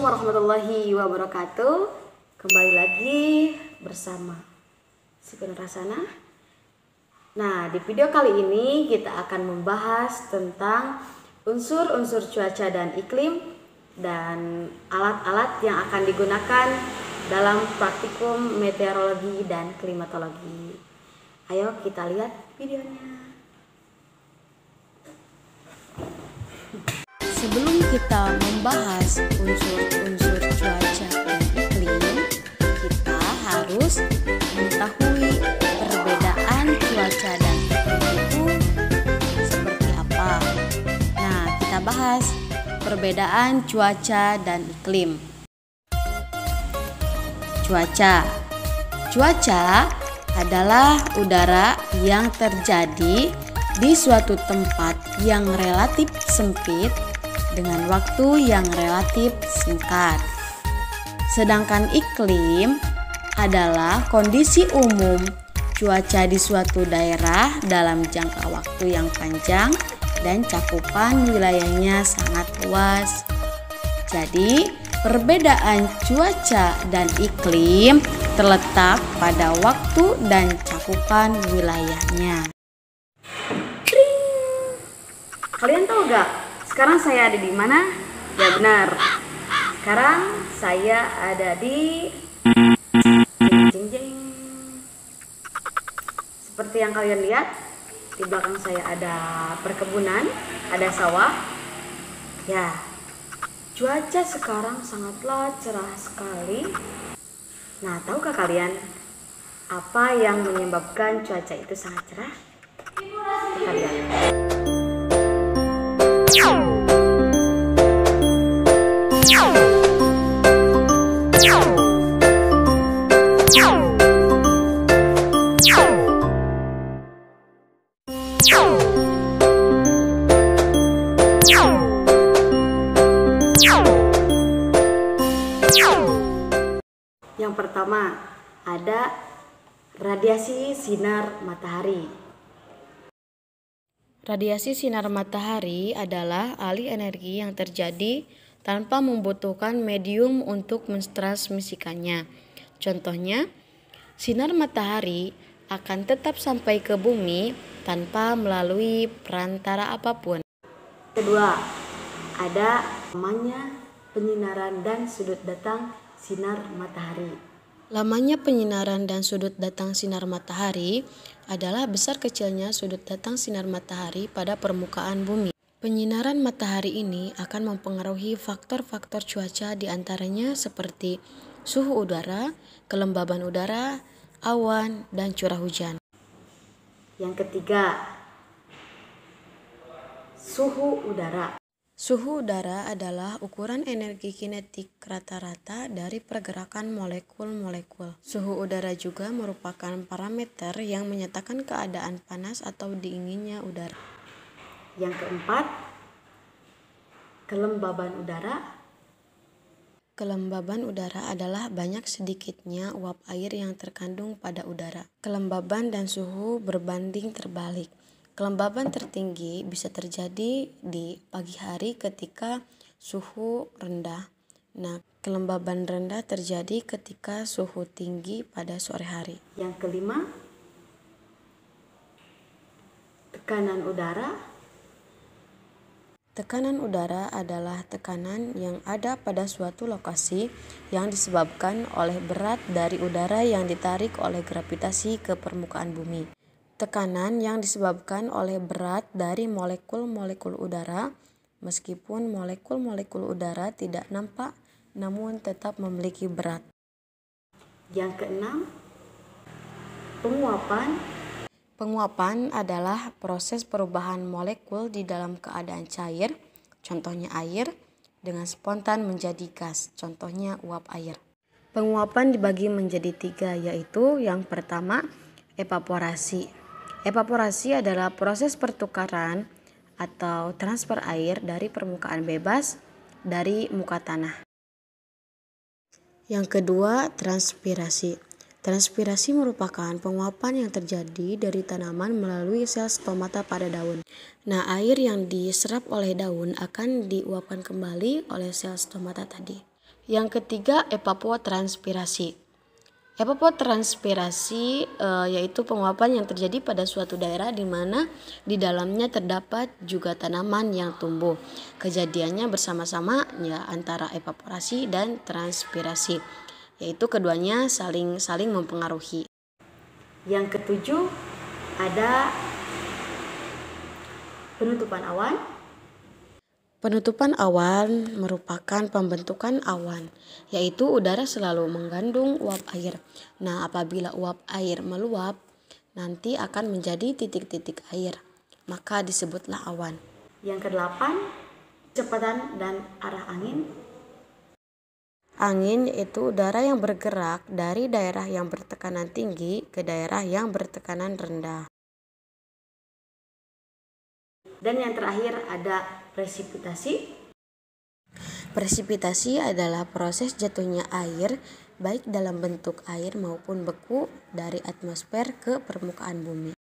warahmatullahi wabarakatuh. Kembali lagi bersama si Rasana. Nah, di video kali ini kita akan membahas tentang unsur-unsur cuaca dan iklim dan alat-alat yang akan digunakan dalam praktikum meteorologi dan klimatologi. Ayo kita lihat videonya. Sebelum kita membahas unsur-unsur cuaca dan iklim, kita harus mengetahui perbedaan cuaca dan iklim itu seperti apa. Nah, kita bahas perbedaan cuaca dan iklim. Cuaca adalah udara yang terjadi di suatu tempat yang relatif sempit dengan waktu yang relatif singkat. Sedangkan iklim adalah kondisi umum cuaca di suatu daerah dalam jangka waktu yang panjang dan cakupan wilayahnya sangat luas. Jadi, perbedaan cuaca dan iklim terletak pada waktu dan cakupan wilayahnya. Kalian tahu gak sekarang saya ada di mana? Ya benar. Sekarang saya ada di jeng jeng. Seperti yang kalian lihat, di belakang saya ada perkebunan, ada sawah. Ya, cuaca sekarang sangatlah cerah sekali. Nah, tahukah kalian apa yang menyebabkan cuaca itu sangat cerah? Kita lihat. Yang pertama, ada radiasi sinar matahari. Radiasi sinar matahari adalah alih energi yang terjadi tanpa membutuhkan medium untuk mentransmisikannya. Contohnya, sinar matahari akan tetap sampai ke bumi tanpa melalui perantara apapun. Kedua, ada namanya penyinaran dan sudut datang sinar matahari. Lamanya penyinaran dan sudut datang sinar matahari adalah besar kecilnya sudut datang sinar matahari pada permukaan bumi. Penyinaran matahari ini akan mempengaruhi faktor-faktor cuaca diantaranya seperti suhu udara, kelembaban udara, awan, dan curah hujan. Yang ketiga, suhu udara. Suhu udara adalah ukuran energi kinetik rata-rata dari pergerakan molekul-molekul. Suhu udara juga merupakan parameter yang menyatakan keadaan panas atau dinginnya udara. Yang keempat, kelembaban udara. Kelembaban udara adalah banyak sedikitnya uap air yang terkandung pada udara. Kelembaban dan suhu berbanding terbalik. Kelembaban tertinggi bisa terjadi di pagi hari ketika suhu rendah. Nah, kelembaban rendah terjadi ketika suhu tinggi pada sore hari. Yang kelima, tekanan udara. Tekanan udara adalah tekanan yang ada pada suatu lokasi yang disebabkan oleh berat dari udara yang ditarik oleh gravitasi ke permukaan bumi. Tekanan yang disebabkan oleh berat dari molekul-molekul udara, meskipun molekul-molekul udara tidak nampak namun tetap memiliki berat. Yang keenam, penguapan. Penguapan adalah proses perubahan molekul di dalam keadaan cair, contohnya air, dengan spontan menjadi gas, contohnya uap air. Penguapan dibagi menjadi 3, yaitu yang pertama, evaporasi. Evaporasi adalah proses pertukaran atau transfer air dari permukaan bebas dari muka tanah. Yang kedua, transpirasi. Transpirasi merupakan penguapan yang terjadi dari tanaman melalui sel stomata pada daun. Nah, air yang diserap oleh daun akan diuapkan kembali oleh sel stomata tadi. Yang ketiga, evapotranspirasi. Evapotranspirasi yaitu penguapan yang terjadi pada suatu daerah di mana di dalamnya terdapat juga tanaman yang tumbuh. Kejadiannya bersama-sama ya antara evaporasi dan transpirasi, yaitu keduanya saling mempengaruhi. Yang ketujuh ada penutupan awan. Penutupan awan merupakan pembentukan awan, yaitu udara selalu mengandung uap air. Nah, apabila uap air meluap, nanti akan menjadi titik-titik air, maka disebutlah awan. Yang kedelapan, kecepatan dan arah angin. Angin yaitu udara yang bergerak dari daerah yang bertekanan tinggi ke daerah yang bertekanan rendah. Dan yang terakhir ada presipitasi. Presipitasi adalah proses jatuhnya air, baik dalam bentuk air maupun beku, dari atmosfer ke permukaan bumi.